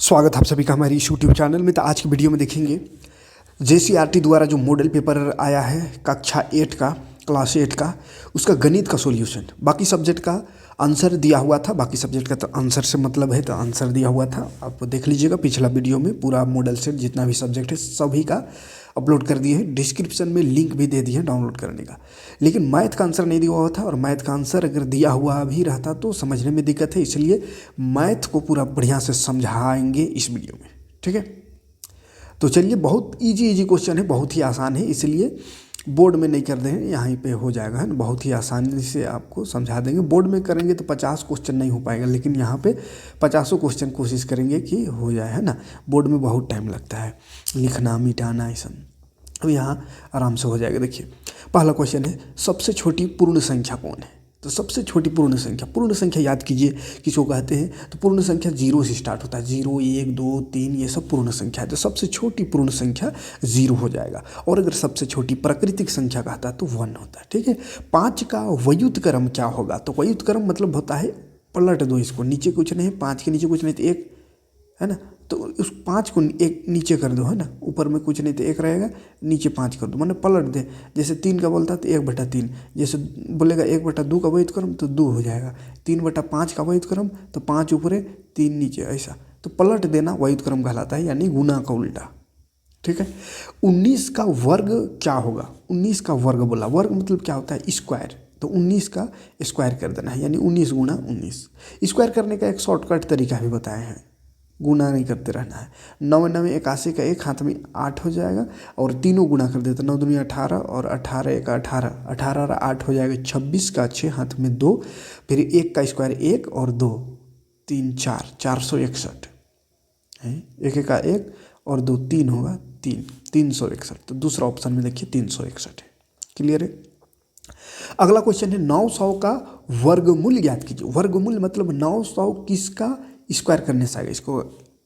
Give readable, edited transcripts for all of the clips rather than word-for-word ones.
स्वागत है आप सभी का हमारी इस यूट्यूब चैनल में। तो आज की वीडियो में देखेंगे जेसीईआरटी द्वारा जो मॉडल पेपर आया है कक्षा 8 का, क्लास 8 का, उसका गणित का सॉल्यूशन, बाकी सब्जेक्ट का आंसर दिया हुआ था। बाकी सब्जेक्ट का तो आंसर से मतलब है, तो आंसर दिया हुआ था, आप देख लीजिएगा पिछला वीडियो में। पूरा मॉडल सेट जितना भी सब्जेक्ट है सभी का अपलोड कर दिए हैं, डिस्क्रिप्शन में लिंक भी दे दिए हैं डाउनलोड करने का। लेकिन मैथ का आंसर नहीं दिया हुआ था, और मैथ का आंसर अगर दिया हुआ भी रहता तो समझने में दिक्कत है, इसलिए मैथ को पूरा बढ़िया से समझाएंगे इस वीडियो में, ठीक है। तो चलिए, बहुत इजी क्वेश्चन है, बहुत ही आसान है, इसलिए बोर्ड में नहीं कर दें, यहाँ पे हो जाएगा, है ना। बहुत ही आसानी से आपको समझा देंगे। बोर्ड में करेंगे तो 50 क्वेश्चन नहीं हो पाएगा, लेकिन यहाँ पे 50 क्वेश्चन कोशिश करेंगे कि हो जाए, है ना। बोर्ड में बहुत टाइम लगता है लिखना मिटाना ऐसा। अब यहाँ आराम से हो जाएगा। देखिए, पहला क्वेश्चन है, सबसे छोटी पूर्ण संख्या कौन है। तो सबसे छोटी पूर्ण संख्या याद कीजिए किसको कहते हैं। तो पूर्ण संख्या 0 से स्टार्ट होता है, 0, 1, 2, 3, ये सब पूर्ण संख्या है। तो सबसे छोटी पूर्ण संख्या 0 हो जाएगा। और अगर सबसे छोटी प्राकृतिक संख्या कहता है तो 1 होता है, ठीक है। 5 का व्युत्क्रम क्या होगा। तो व्युत्क्रम मतलब होता है, पलट दो इसको, नीचे कुछ नहीं है, 5 के नीचे कुछ नहीं तो 1, है ना। तो उस 5 को एक नीचे कर दो, है ना। ऊपर में कुछ नहीं तो 1 रहेगा, नीचे 5 कर दो, माने पलट दे। जैसे 3 का बोलता है तो 1/3, जैसे बोलेगा 1/2 का व्युत्क्रम तो 2 हो जाएगा। 3/5 का व्युत्क्रम तो 5 ऊपर 3 नीचे, ऐसा। तो पलट देना व्युत्क्रम कहलाता है, यानी गुना का उल्टा, ठीक है। 19 का वर्ग क्या होगा। 19 का वर्ग बोला, वर्ग मतलब क्या होता है, स्क्वायर। तो 19 का स्क्वायर कर देना है, यानी 19 गुना 19। स्क्वायर करने का एक शॉर्टकट तरीका भी बताए हैं, गुना नहीं करते रहना है। 9 9 81 का 1 हाथ में 8 हो जाएगा, और तीनों गुना कर देते, 9 दूनी 18, और 18 1 18, 18 और 8 हो जाएगा 26 का 6 हाथ में 2, फिर 1 का स्क्वायर 1 और 2 3 4 461 है। 1 का 1 और 2 3 होगा 3 361। तो दूसरा ऑप्शन में देखिए 361 है। क्लियर है। अगला क्वेश्चन है, 900 का वर्गमूल ज्ञात कीजिए। वर्गमूल मतलब 900 किसका स्क्वायर करने से आएगा, इसको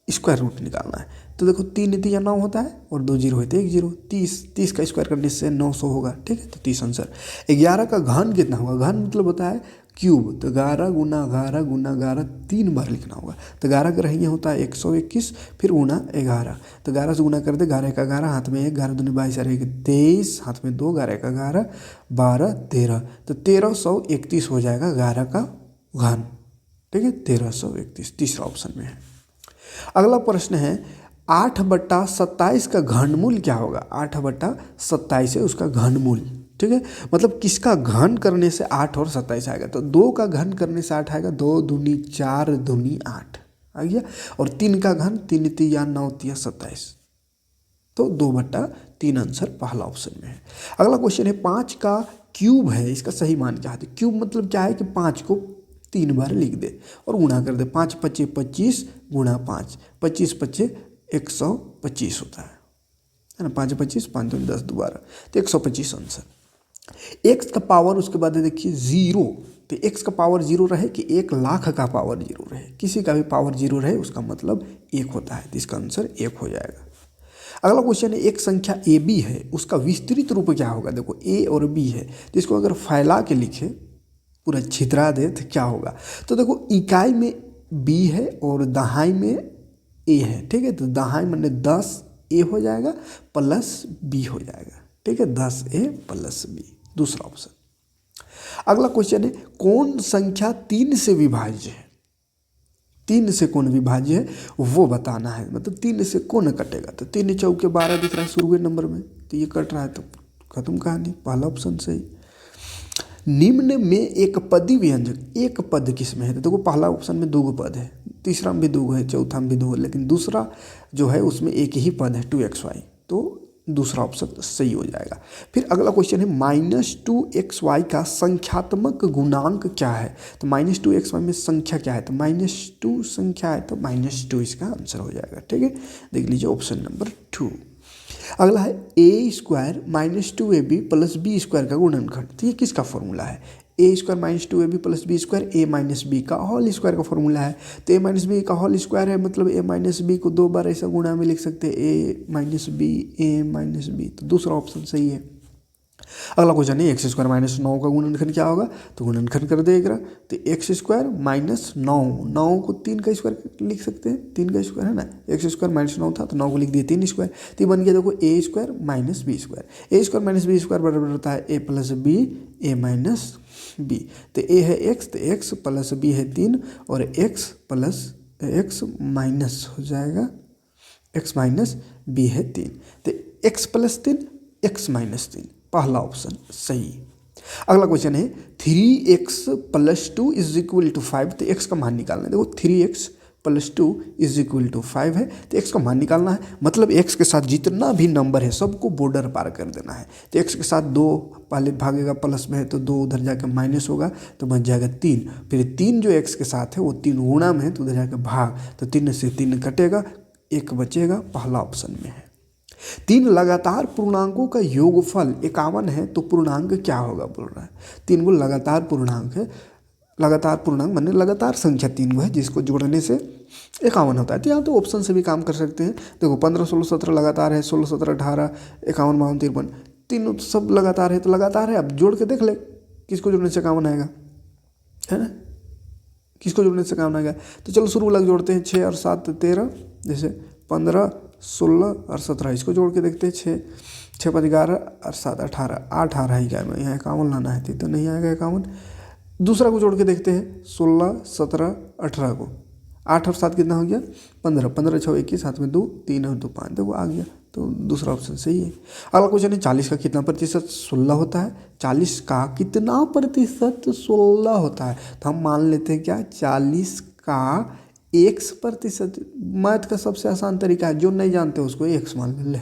स्क्वायर रूट निकालना है। तो देखो 3 3 9 होता है, और 2 0 होते हैं, 1 0, 30 का स्क्वायर करने से 900 होगा, ठीक है। तो 30 आंसर। 11 का घन कितना होगा। घन मतलब होता है क्यूब। तो 11 गुना 11 गुना 11 3 बार लिखना होगा। तो 11 का रहिए होता है 121, फिर गुना 11। तो 11 से गुना कर दे, 11 का 11 हाथ में 1, 11 दूनी 22 रहेगा 23, हाथ में 2, 11 का 11 12 13, तो 1331 हो जाएगा 11 का घन, ठीक है। 1331 तीसरा ऑप्शन में है। अगला प्रश्न है, 8/27 का घनमूल क्या होगा। 8/27 है उसका घनमूल, ठीक है। मतलब किसका घन करने से 8 और 27 आएगा। तो 2 का घन करने से 8 आएगा, 2 दूनी 4 दूनी 8 आ गया। और 3 का घन 3 3 9 3 27, तो 2/3 आंसर पहला ऑप्शन में है। अगला क्वेश्चन है, 5 का क्यूब है, इसका सही मान क्या है। क्यूब मतलब क्या है कि 5 को 3 बार लिख दे और गुणा कर दे। 5 5 25 गुणा 5, 25 25 125 होता है ना। 5 25 5 2 10 दोबारा, तो 125 आंसर। एक्स का पावर उसके बाद देखिए 0, तो एक्स का पावर 0 रहे कि 1,00,000 का पावर 0 रहे, किसी का भी पावर 0 रहे उसका मतलब 1 होता है, तो इसका आंसर 1 हो जाएगा। अगला क्वेश्चन है, एक संख्या ए बी है, उसका विस्तृत रूप क्या होगा। देखो ए और बी है, तो इसको अगर फैला के लिखे, पूरा छितरा दे तो क्या होगा। तो देखो इकाई में बी है और दहाई में ए है, ठीक है। तो दहाई मैंने 10 ए हो जाएगा प्लस बी हो जाएगा, ठीक है। 10 ए प्लस बी, दूसरा ऑप्शन। अगला क्वेश्चन है, कौन संख्या 3 से विभाज्य है। 3 से कौन विभाज्य है वो बताना है, मतलब 3 से कौन कटेगा। तो 3 चौके 12 दिख रहा है शुरू नंबर में, तो ये कट रहा है, तो खत्म कहानी, पहला ऑप्शन सही। निम्न में एक पदी व्यंजक, एक पद किस में है। तो देखो पहला ऑप्शन में 2 पद है, तीसरा में भी 2 है, चौथा में भी 2 है, लेकिन दूसरा जो है उसमें एक ही पद है 2xy, तो दूसरा ऑप्शन सही हो जाएगा। फिर अगला क्वेश्चन है, -2xy का संख्यात्मक गुणांक क्या है। तो -2xy में संख्या क्या है, तो -2 संख्या है, तो -2 इसका आंसर हो जाएगा, ठीक है। देख लीजिए ऑप्शन नंबर 2। अगला है, a² -2ab + b² का गुणनखंड। तो ये किसका फॉर्मूला है। a² -2ab + b² a b का होल स्क्वायर का फॉर्मूला है। तो a b का होल स्क्वायर है, मतलब a b को 2 बार ऐसा गुणा में लिख सकते हैं, a b a b, तो दूसरा ऑप्शन सही है। अगला क्वेश्चन है एक्स स्क्वायर माइनस 9 का गुणनखंड क्या होगा, तो गुणनखंड कर दे एक बार। तो एक्स स्क्वायर माइनस 9, 9 को 3 का स्क्वायर लिख सकते हैं, 3 का स्क्वायर है ना। एक्स स्क्वायर माइनस 9 था तो 9 को लिख दिए 3 स्क्वायर, तो ये बन गया देखो ए स्क्वायर माइनस बी स्क्वायर। ए स्क्वायर माइनस बी स्क्वायर बराबर होता है ए प्लस बी ए माइनस बी। तो ए है एक्स, तो एक्स प्लस बी है 3 और एक्स प्लस एक्स माइनस हो जाएगा एक्स माइनस बी है 3। तो एक्स प्लस 3 एक्स माइनस 3, पहला ऑप्शन सही। अगला क्वेश्चन है 3x plus 2 is equal to 5। तो x का मान निकालना है। देखो 3x plus 2 is equal to 5 है, तो x का मान निकालना है। मतलब x के साथ जितना भी नंबर है सबको बॉर्डर पार कर देना है। तो x के साथ 2 पहले भागेगा, प्लस में है तो 2 उधर जाकर माइनस होगा तो बच जाएगा 3। फिर 3 जो x के साथ है वो 3 गुणा में है तो उधर जाकर भाग, तो 3 से 3 कटेगा, 1 बचेगा, पहला ऑप्शन में है। 3 लगातार पूर्णांकों का योगफल 51 है तो पूर्णांक क्या होगा बोल रहा है। 3 गो लगातार पूर्णांक है, लगातार पूर्णांक माने लगातार संख्या 3 गो है जिसको जोड़ने से 51 होता है। तो यहाँ तो ऑप्शन से भी काम कर सकते हैं। देखो 15, 16, 17 लगातार है, 16, 17, 18, 51, 52, 53, तीनों तो सब लगातार है, तो लगातार है। अब जोड़ के देख ले किसको जोड़ने से 51 आएगा, है ना, किसको जोड़ने से 51 आएगा। तो चलो शुरू लग जोड़ते हैं, 6 और 7 13, जैसे 15, 16 और 17, इसको जोड़ के देखते हैं। 6 5 11 और 7 18, 18 ही क्या है, यहाँ 51 लाना है तो नहीं आएगा 51। दूसरा को जोड़ के देखते हैं, 16 17 18 को, 8 और 7 कितना हो गया 15, 15 6 21, 7 में 2 3 और 2 5, देखो आ गया, तो दूसरा ऑप्शन सही है। अगला क्वेश्चन है 40 का कितना प्रतिशत 16 होता है। 40 का कितना प्रतिशत 16 होता है, तो हम मान लेते हैं क्या 40 का x%। मैथ का सबसे आसान तरीका है, जो नहीं जानते उसको x मान ले।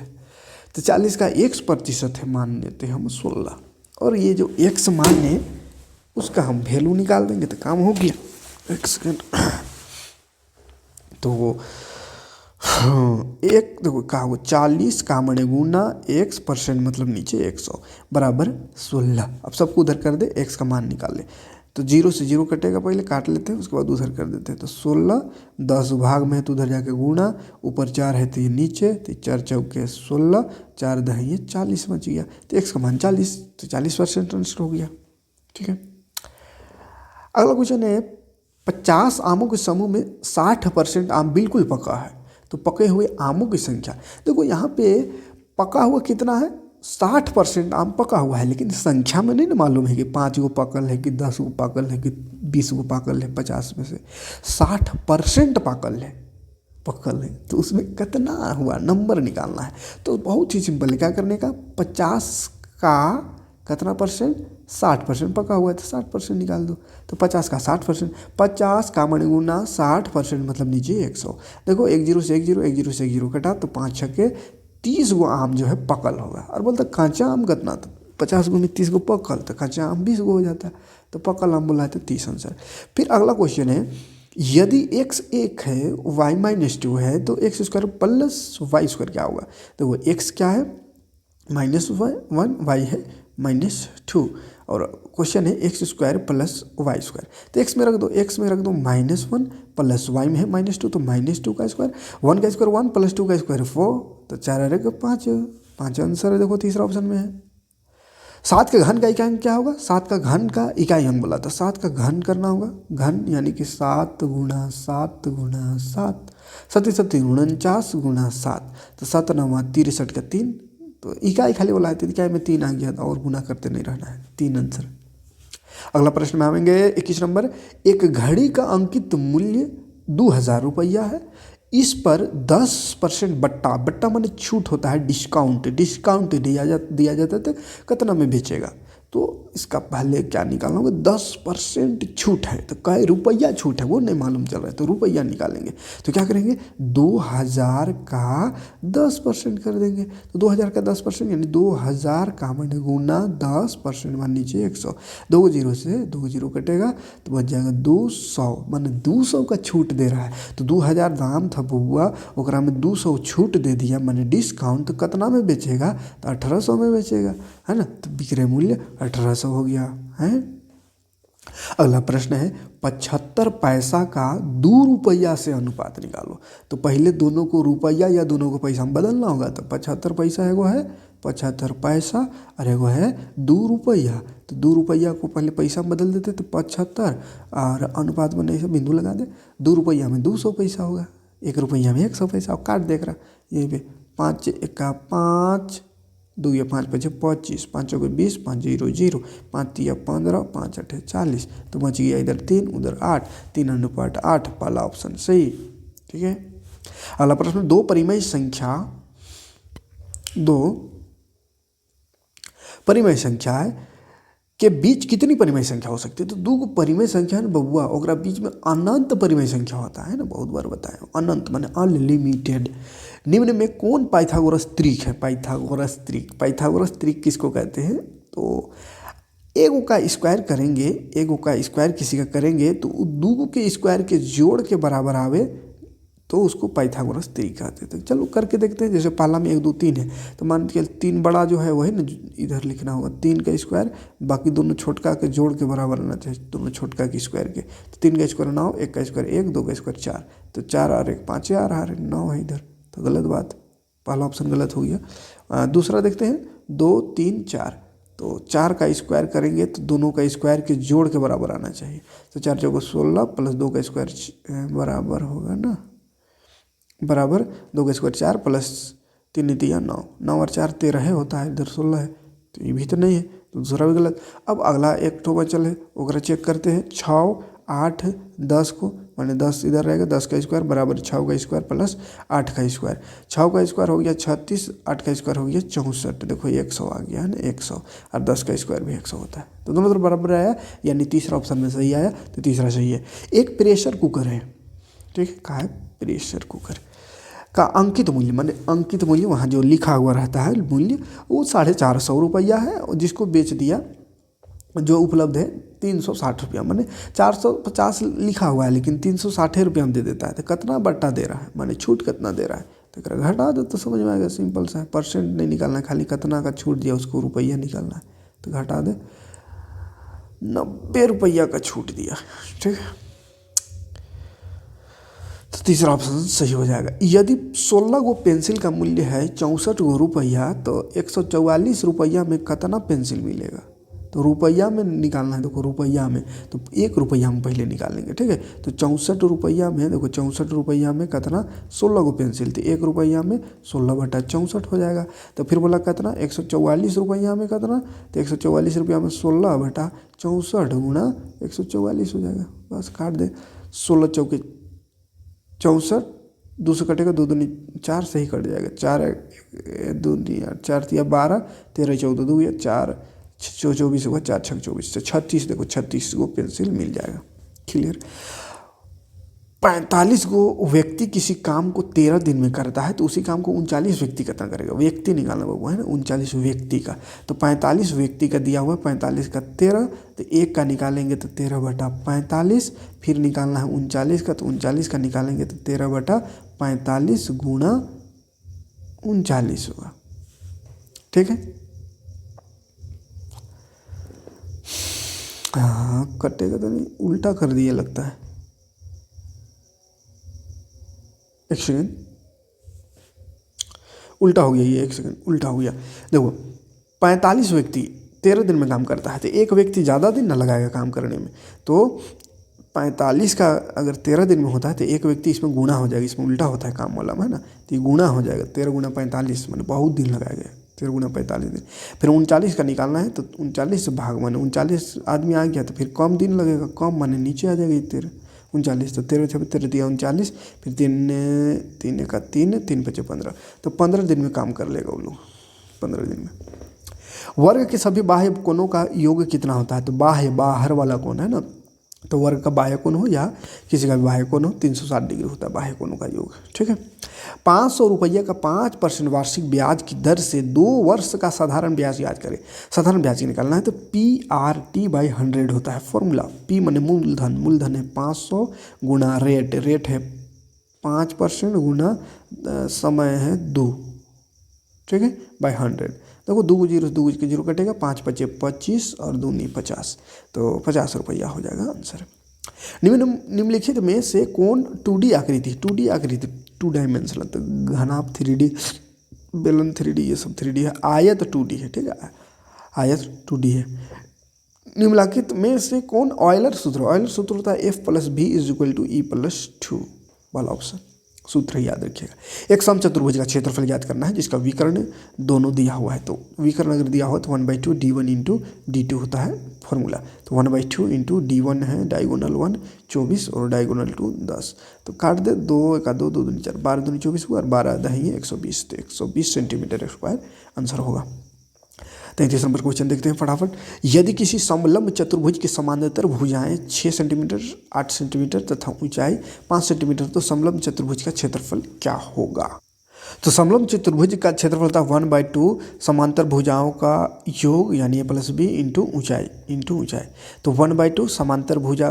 तो 40 का x% है, मान लेते हैं हम 16, और ये जो x माने उसका हम वैल्यू निकाल देंगे तो काम हो गया। एक सेकेंड, तो एक देखो कहा हुआ 40 का मणे गुना x% मतलब नीचे 100 बराबर 16। अब सबको उधर कर दे, x का मान निकाल ले। तो 0 से 0 कटेगा, पहले काट लेते हैं उसके बाद उधर कर देते हैं। तो 16 10 भाग में है तो उधर जाके गुना, ऊपर 4 है तो ये नीचे, तो 4 चौके 16, 4 दही ये 40 बच गया। तो x का मान 40, तो 40% आंसर हो गया। ठीक है। अगला क्वेश्चन है 50 आमों के समूह में 60% आम बिल्कुल पका है, तो पके हुए आमों की संख्या। देखो यहाँ पे पका हुआ कितना है 60% आम पका हुआ है, लेकिन संख्या में नहीं ना मालूम है कि 5 गो पाकल है कि 10 गो पाकल है कि 20 गो पाकल है। 50 में से 60% पाकल है, पकल है, तो उसमें कितना हुआ नंबर निकालना है। तो बहुत ही सिंपल है, क्या करने का 50 का कितना परसेंट 60% पका हुआ है, तो 60% निकाल दो। तो 50 का 60%, 50 का मण गुना 60% मतलब नीचे 100। देखो 1 0 से 1 0, 1 0 से 1 0 कटा, तो 5 छक्के 30 गो आम जो है पकल होगा। और बोलता कांचा आम कितना, तो 50 गो में 30 गो पकल, तो कांचा आम 20 गो हो जाता है, तो पकल आम बोला है तो 30 आंसर। फिर अगला क्वेश्चन है यदि x 1 है y -2 है तो x² प्लस y² क्या होगा। देखो x क्या है -1, y है -2, और क्वेश्चन है x² प्लस y²। तो x में रख दो, x में रख दो -1 प्लस y में है -2, तो -2 का स्क्वायर, 1 का स्क्वायर 1 प्लस 2 का स्क्वायर 4, तो 4 रहेगा 5, 5 आंसर है। देखो तीसरा ऑप्शन में है। 7 का घन का इकाई अंक क्या होगा, 7 का घन का इकाई अंक बोला था, 7 का घन करना होगा, घन यानी कि 7 गुणा 7 गुणा 7, 7 7 49 गुणा 7, तो 7 9 63 का 3, तो इकाई खाली बोला है तो इकाई में 3 आ गया था, और गुना करते नहीं रहना है, 3 आंसर। अगला प्रश्न में आवेंगे 21 नंबर, एक घड़ी का अंकित मूल्य 2000 रुपया है, इस पर 10% बट्टा, बट्टा माने छूट होता है, डिस्काउंट दिया जाता है, तो कितना में बेचेगा। तो इसका पहले क्या निकालना होगा 10% छूट है, तो कई रुपया छूट है वो नहीं मालूम चल रहा है, तो रुपया निकालेंगे। तो क्या करेंगे 2000 का 10% कर देंगे, तो 2000 का 10% यानी 2000 का मैंने गुना 10% मान नीचे 100, 2 0 से 2 0 कटेगा तो बच जाएगा 200, माने 200 का छूट दे रहा है। तो 2000 दाम था बुआ, ओकरा में 200 छूट दे दिया माने डिस्काउंट, तो कितना में बेचेगा तो 1800 में बेचेगा, है ना। तो विक्रय मूल्य 1800 हो गया है। अगला प्रश्न है 75 पैसा का 2 रुपया से अनुपात निकालो। तो पहले दोनों को रुपया या दोनों को पैसा में बदलना होगा। तो 75 पैसा एगो है 75 पैसा और एगो है 2 रुपया। तो 2 रुपया को पहले पैसा में बदल देते तो 75 और अनुपात में ऐसे बिंदु लगा दे। 2 रुपया में 200 पैसा होगा, 1 रुपया में 100 पैसा। और काट देख रहा यहीं पे 5 एका 5, 2 या 5 5 25, 5 चौके 20, 5 0 0, 5 तिया 15, 5 8 40। तो बच गया इधर 3 उधर 8, 3/8। पहला ऑप्शन सही। ठीक है। अगला प्रश्न, दो परिमेय संख्या के बीच कितनी परिमेय संख्या हो सकती है। तो दो परिमेय संख्या है ना बबुआ, ओकरा बीच में अनंत परिमेय संख्या होता है ना, बहुत बार बताया। अनंत माने अनलिमिटेड। निम्न में कौन पाइथागोरस त्रिक है। पाइथागोरस त्रिक किसको कहते हैं। तो एगो का स्क्वायर करेंगे, एगो का स्क्वायर किसी का करेंगे तो दो के स्क्वायर के जोड़ के बराबर आवे तो उसको पाइथागोरस त्रिक कहते हैं। तो चलो करके देखते हैं। जैसे पहला में 1 2 3 है तो मान के 3 बड़ा जो है वही ना इधर लिखना होगा, 3 का स्क्वायर, बाकी दोनों छोटका के जोड़ के बराबर आना चाहिए, दोनों छोटका के स्क्वायर के। तो 3 का स्क्वायर 9, 1 का स्क्वायर 1, 2 का स्क्वायर 4। तो 4 और 1 5 आ रहा है, 9 है इधर। तो गलत बात, पहला ऑप्शन गलत हो गया। दूसरा देखते हैं 2 3 4। तो 4 का स्क्वायर करेंगे तो दोनों का स्क्वायर के जोड़ के बराबर आना चाहिए। तो 4 चौको 16 प्लस 2 का स्क्वायर बराबर होगा ना, बराबर 2 का स्क्वायर 4 प्लस 3 तिया 9, 9 और 4 13 होता है, इधर 16 है। तो ये भी तो नहीं है, तो दूसरा भी गलत। अब अगला एक ठो बचल है, ओकरा चेक करते हैं। 6 8 10 को माने 10 इधर रहेगा, 10 का स्क्वायर बराबर 6 का स्क्वायर प्लस 8 का स्क्वायर। 6 का स्क्वायर हो गया 36, 8 का स्क्वायर हो गया 64। देखो 100 आ गया है ना, 100 और 10 का स्क्वायर भी 100 होता है। तो दोनों तरफ बराबर आया, यानी तीसरा ऑप्शन में सही आया। तो तीसरा सही है। एक प्रेशर कुकर है, ठीक है, कहा है प्रेशर कुकर का अंकित मूल्य, माने अंकित मूल्य वहाँ जो लिखा हुआ रहता है मूल्य, वो 450 रुपया है। और जिसको बेच दिया जो उपलब्ध है 360 रुपया, माने 450 लिखा हुआ है लेकिन 360 रुपया में दे देता है। तो कितना बट्टा दे रहा है, माने छूट कितना दे रहा है। तो घटा दो तो समझ में आएगा, सिंपल सा है। परसेंट नहीं निकालना है, खाली कितना का छूट दिया उसको रुपया निकालना है। तो घटा दे, 90 रुपया का छूट दिया, ठीक है। तो तीसरा ऑप्शन सही हो जाएगा। यदि 16 गो पेंसिल का मूल्य है 64 गो रुपया तो 144 रुपया में कितना पेंसिल मिलेगा। तो रुपया में निकालना है, देखो रुपया में तो 1 रुपया हम पहले निकालेंगे, ठीक है। तो 64 रुपया में देखो 64 रुपया में कितना 16 गो पेंसिल थी, 1 रुपया में 16/64 हो जाएगा। तो फिर बोला कितना 144 रुपया में कितना, तो 144 रुपया में 16/64 गुणा 144 हो जाएगा। बस काट दे, 16 चौके 64, 2 से कटेगा 2 दूनी 4 से ही कट जाएगा। 4 2 4 तिया 12, 13 14 2 4 24 होगा, 4 6 24 से 36। देखो 36 गो पेंसिल मिल जाएगा। क्लियर। 45 गो व्यक्ति किसी काम को 13 दिन में करता है तो उसी काम को 39 व्यक्ति कितना करेगा। व्यक्ति निकालना बाबू है ना, 39 व्यक्ति का। तो 45 व्यक्ति का दिया हुआ, 45 का 13, तो 1 का निकालेंगे तो 13/45। फिर निकालना है 39 का, तो 39 का निकालेंगे तो 13/45 गुणा 39 होगा, ठीक है। हाँ कटेगा तो नहीं, उल्टा कर दिया लगता है। एक सेकेंड, उल्टा हो गया ये, एक सेकेंड उल्टा हो गया। देखो 45 व्यक्ति 13 दिन में काम करता है तो एक व्यक्ति ज़्यादा दिन ना लगाएगा काम करने में। तो 45 का अगर 13 दिन में होता है तो एक व्यक्ति इसमें गुणा हो जाएगा, इसमें उल्टा होता है काम वाला में, है ना। तो ये गुणा हो जाएगा, 13 गुणा 45 मैंने बहुत दिन लगाएगा, 13 गुणा 45 दिन। फिर 39 का निकालना है तो 39 से भाग माने 39 आदमी आ गया तो फिर कम दिन लगेगा, कम माने नीचे आ जाएगा 13 39। तो 13 6 13 दिया 39, फिर 3 का 3 3 5 15। तो 15 दिन में काम कर लेगा वो लोग, 15 दिन में। वर्ग के सभी बाह्य कोणों का योग कितना होता है। तो बाह्य बाहर वाला कोण है ना, तो वर्ग का बाह्य कोण हो या किसी का भी बाह्य कोण हो 360 डिग्री होता है बाह्य कोणों का योग, ठीक है। 500 रुपये का 5% वार्षिक ब्याज की दर से 2 वर्ष का साधारण ब्याज याद करें। साधारण ब्याज निकालना है तो PRT/100 होता है फॉर्मूला। P माने मूलधन, मूलधन है 500 गुणा रेट, रेट है 5% गुणा समय है 2, ठीक है, बाय 100। देखो दो के जीरो कटेगा, 5 पचे 25 और 2 नी 50, तो 50 रुपया हो जाएगा आंसर। निम्नलिखित में से कौन 2D आकृति 2 डायमेंशनल, तो घनाभ 3D, बेलन 3D, ये सब 3D है, आयत 2D है, ठीक है, आयत 2D है। निम्नलिखित में से कौन ऑयलर सूत्र होता है F+B=E+2 वाला ऑप्शन, सूत्र याद रखिएगा। एक समचतुर्भुज का क्षेत्रफल ज्ञात करना है जिसका विकर्ण दोनों दिया हुआ है, तो विकर्ण अगर दिया हुआ तो 1/2 D1 × D2 होता है फॉर्मूला, तो 1/2 × D1 है डायगोनल 1 24 और डायगोनल 2 10, तो काट दे 2 1 2 2 2 4 12 2 24 हुआ और 12 दही 120, तो 120 सेंटीमीटर स्क्वायर आंसर होगा। 33 नंबर क्वेश्चन देखते हैं फटाफट। यदि किसी समलंब चतुर्भुज के समानांतर भुजाएं 6 सेंटीमीटर 8 सेंटीमीटर तथा ऊंचाई 5 सेंटीमीटर, तो समलंब चतुर्भुज का क्षेत्रफल क्या होगा? तो समलंब चतुर्भुज का क्षेत्रफल था 1/2 समांतर भुजाओं का योग यानी A+B इंटू ऊंचाई, तो 1/2 समांतर भुजा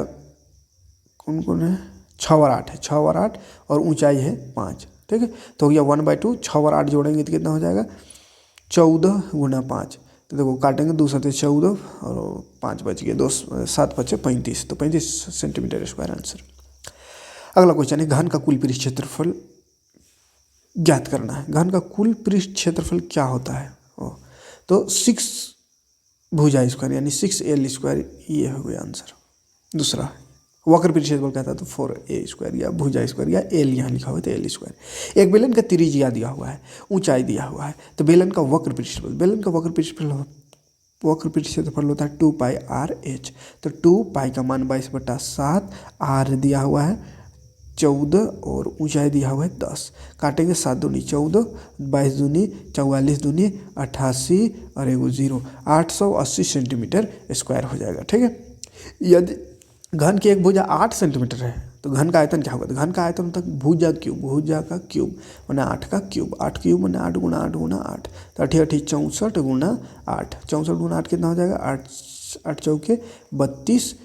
कौन कौन है, 6 और 8 है, 6 और 8 और ऊंचाई है 5, ठीक है, तो यह 1/2 6 और 8 जोड़ेंगे तो कितना हो जाएगा 14 × 5, तो देखो काटेंगे 2 7 14 और 5 बच गए, 2 7 5 35, तो 35 सेंटीमीटर स्क्वायर आंसर। अगला क्वेश्चन है घन का कुल पृष्ठ क्षेत्रफल ज्ञात करना है। घन का कुल पृष्ठ क्षेत्रफल क्या होता है? तो 6 भुजा स्क्वायर यानी 6L², ये हो गया आंसर। दूसरा वक्र पृष्ठ क्षेत्रफल कहता है तो 4A² या भुजा स्क्वायर या L यहाँ लिखा हुआ है तो L²। एक बेलन का त्रिज्या दिया हुआ है, ऊंचाई दिया हुआ है, तो बेलन का वक्र पृष्ठ क्षेत्रफल होता है 2πr/h, तो 2π का मान 22/7, r दिया हुआ है 14 और ऊंचाई दिया हुआ है 10, काटेंगे 7 दूनी 14, 22 दूनी 44 दूनी 88 और 1 0, 880 सेंटीमीटर स्क्वायर हो जाएगा, ठीक है। यदि घन की एक भुजा 8 सेंटीमीटर है तो घन का आयतन क्या होगा? तो घन का आयतन होता है भुजा का क्यूब मैंने 8 का क्यूब, 8 क्यूब मैंने 8 × 8 × 8, तो 8 8 64 × 8, 64 × 8 कितना हो जाएगा 8 चौके 32,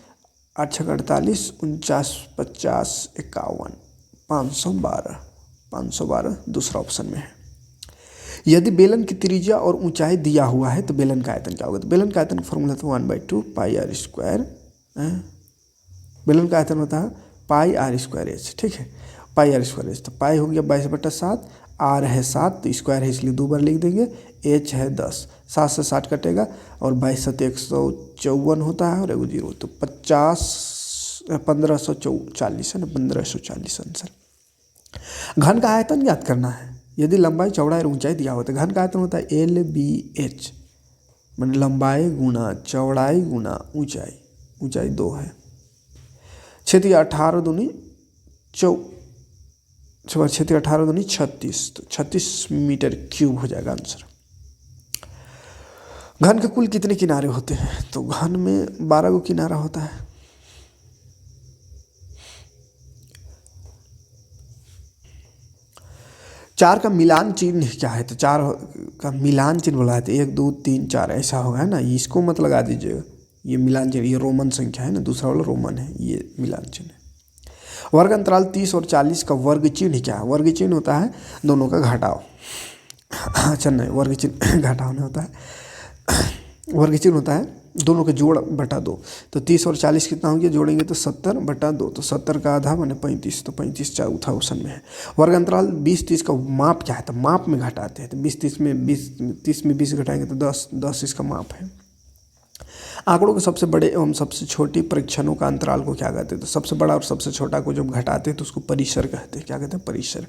8 छक 48, 49 50 51, 512 दूसरा ऑप्शन में है। यदि बेलन की त्रिज्या और ऊंचाई दिया हुआ है तो बेलन का आयतन क्या होगा? तो बेलन का आयतन फॉर्मूला तो 1/2 πr², बेलन का आयतन होता है πr²h, ठीक है, πr²h, तो पाई हो गया 22/7, r है 7 तो स्क्वायर है इसलिए 2 बार लिख देंगे, h है 10, 7 से 60 कटेगा और 22 7 154 होता है और 1 0, तो 1540 है ना, 1540 आंसर। घन का आयतन ज्ञात करना है। यदि लंबाई चौड़ाई और ऊंचाई दिया होता है, घन का आयतन होता है LBH, मैंने लंबाई गुना चौड़ाई गुना ऊंचाई 2 है, 6 18 दूनी 36, तो 36 मीटर क्यूब हो जाएगा आंसर। घन के कुल कितने किनारे होते हैं? तो घन में 12 को किनारा होता है। चार का मिलान चिन्ह क्या है? तो 4 का मिलान चिन्ह बोला है तो 1 2 3 4 ऐसा होगा, है ना, इसको मत लगा दीजिएगा, ये मिलान चिन्ह, ये रोमन संख्या है ना, दूसरा वाला रोमन है, ये मिलान चिन्ह है। वर्ग अंतराल 30 और 40 का वर्ग चिन्ह क्या है? वर्ग चिन्ह होता है दोनों का घटाव। अच्छा नहीं, वर्ग चिन्ह घटाव नहीं होता है, वर्ग चिन्ह होता है दोनों के जोड़ बटा 2, तो 30 और 40 कितना हो गया, जोड़ेंगे तो 70/2, तो 70 का आधा माने 35, तो 35 चौथा ऑप्शन में है। वर्ग अंतराल 20 30 का माप क्या है? तो माप में घटाते हैं, तो 20 30 में 20 घटाएंगे तो 10 इसका माप है। आंकड़ों के सबसे बड़े एवं सबसे छोटी परीक्षणों का अंतराल को क्या कहते हैं? तो सबसे बड़ा और सबसे छोटा को जब घटाते हैं तो उसको परिसर कहते हैं। क्या कहते हैं? परिसर।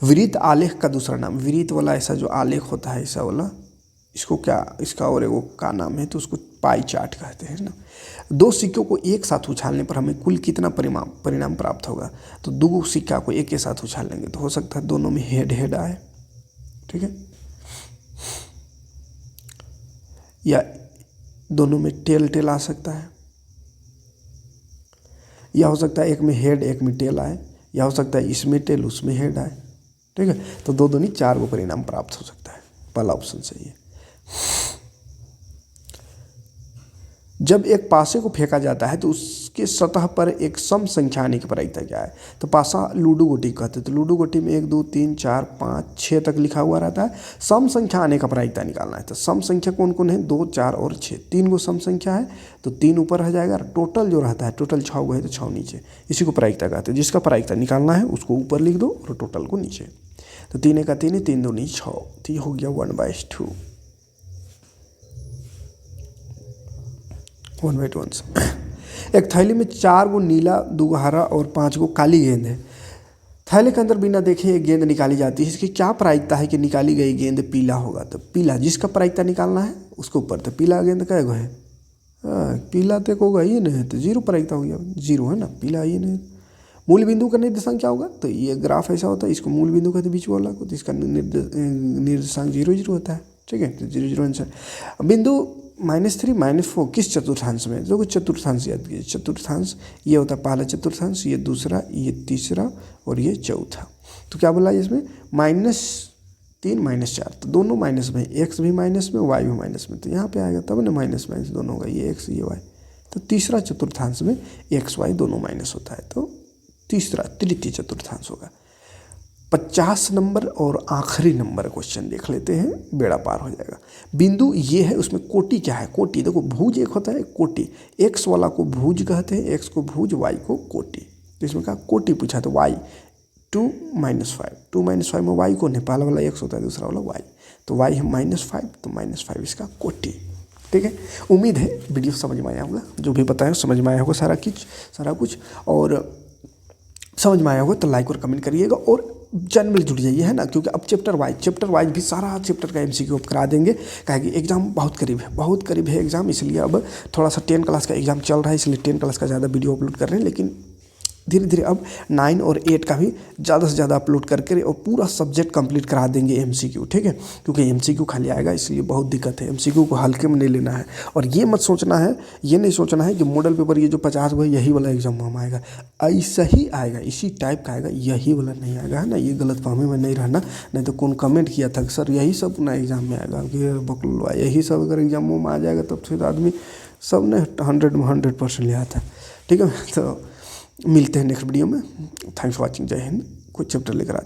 वृत्त आलेख का दूसरा नाम, वृत्त वाला ऐसा जो आलेख होता है ऐसा वाला, इसको क्या, इसका और एगो का नाम है तो उसको पाई चार्ट कहते हैं ना। 2 सिक्कों को एक साथ उछालने पर हमें कुल कितना परिणाम प्राप्त होगा? तो 2 सिक्का को एक के साथ उछाल लेंगे तो हो सकता है दोनों में हेड आए, ठीक है, या दोनों में टेल आ सकता है, या हो सकता है एक में हेड एक में टेल आए, या हो सकता है इसमें टेल उसमें हेड आए, ठीक है, तो 2 दूनी 4 को परिणाम प्राप्त हो सकता है, पहला ऑप्शन सही है। जब एक पासे को फेंका जाता है तो उसके सतह पर एक सम संख्या आने की प्रायिकता क्या है? तो पासा लूडो गोटी कहते हैं। तो लूडो गोटी में 1 2 3 4 5 6 तक लिखा हुआ रहता है। सम संख्या आने का प्रायिकता निकालना है। तो सम संख्या कौन कौन है? 2 4 और 6, 3 गो सम संख्या है तो 3 ऊपर रह जाएगा। टोटल जो रहता है, टोटल 6 गो है तो 6 नीचे, इसी को प्रायिकता कहते हैं। जिसका प्रायिकता निकालना है उसको ऊपर लिख दो और टोटल को नीचे। तो 3 का 3 3 2 6, तो ये हो गया 1/2 1/2। एक थैली में 4 गो नीला, 2 गो हरा और 5 गो काली गेंद है। थैले के अंदर बिना देखे एक गेंद निकाली जाती है। इसकी क्या प्रायिकता है कि निकाली गई गेंद पीला होगा? तो पीला, जिसका प्रायिकता निकालना है उसके ऊपर। तो पीला गेंद कै गो है? पीला तो होगा ही नहीं, तो 0 प्रायिकता हो गया, 0 है ना, पीला ही नहीं। मूल बिंदु का निर्देशांक क्या होगा? तो ये ग्राफ ऐसा होता है, इसको मूल बिंदु कहते हैं बीच वाला को, तो इसका निर्देशांक 0 0 होता है। ठीक है, तो 0 0 आंसर। बिंदु -3 -4 किस चतुर्थांश में? जो चतुर्थांश याद कीजिए। चतुर्थांश ये होता है पहला चतुर्थांश, ये दूसरा, ये तीसरा और ये चौथा। तो क्या बोला है इसमें? -3 -4, तो दोनों माइनस में, x भी माइनस में, y भी माइनस में, तो यहाँ पे आएगा तब ना माइनस माइनस दोनों होगा, ये x ये y। तो तीसरा चतुर्थांश में x y दोनों माइनस होता है, तो तीसरा तृतीय चतुर्थांश होगा। 50 नंबर और आखिरी नंबर क्वेश्चन देख लेते हैं, बेड़ा पार हो जाएगा। बिंदु ये है, उसमें कोटि क्या है? कोटि देखो, भुज एक होता है कोटि, x वाला को भुज कहते हैं, x को भुज, y को कोटि। तो इसमें कहा कोटि पूछा, तो y 2 -5, 2 -5 में y को नहीं, पहला वाला x होता है, दूसरा वाला y, तो y है -5, तो -5 इसका कोटि। ठीक है, उम्मीद है वीडियो समझ में आया होगा, जो भी बताया समझ में आया होगा सारा कुछ, और समझ में आया होगा तो लाइक और कमेंट करिएगा और चैनल में जुड़ जाइए, है ना, क्योंकि अब चैप्टर वाइज भी सारा चैप्टर का MCQ करा देंगे। कहे कि एग्जाम बहुत करीब है एग्जाम, इसलिए अब थोड़ा सा 10 क्लास का एग्जाम चल रहा है, इसलिए 10 क्लास का ज़्यादा वीडियो अपलोड कर रहे हैं, लेकिन धीरे धीरे अब 9 और 8 का भी ज़्यादा से ज़्यादा अपलोड करके और पूरा सब्जेक्ट कंप्लीट करा देंगे MCQ। ठीक है, क्योंकि MCQ खाली आएगा, इसलिए बहुत दिक्कत है, MCQ को हल्के में नहीं लेना है। और ये मत सोचना है, ये नहीं सोचना है कि मॉडल पेपर ये जो 50 हुआ यही वाला एग्जाम में आएगा, ऐसा ही आएगा, इसी टाइप का आएगा, यही वाला नहीं आएगा, है ना। ये गलतफहमी में नहीं रहना, नहीं तो कौन कमेंट किया था कि सर यही सब ना एग्जाम में आएगा, कि बकलवा यही सब अगर एग्जामों में आ जाएगा तब फिर आदमी सब ने 100 में 100% लिया था। ठीक है, तो मिलते हैं नेक्स्ट वीडियो में। थैंक्स फॉर वॉचिंग, जय हिंद। कुछ चैप्टर लेकर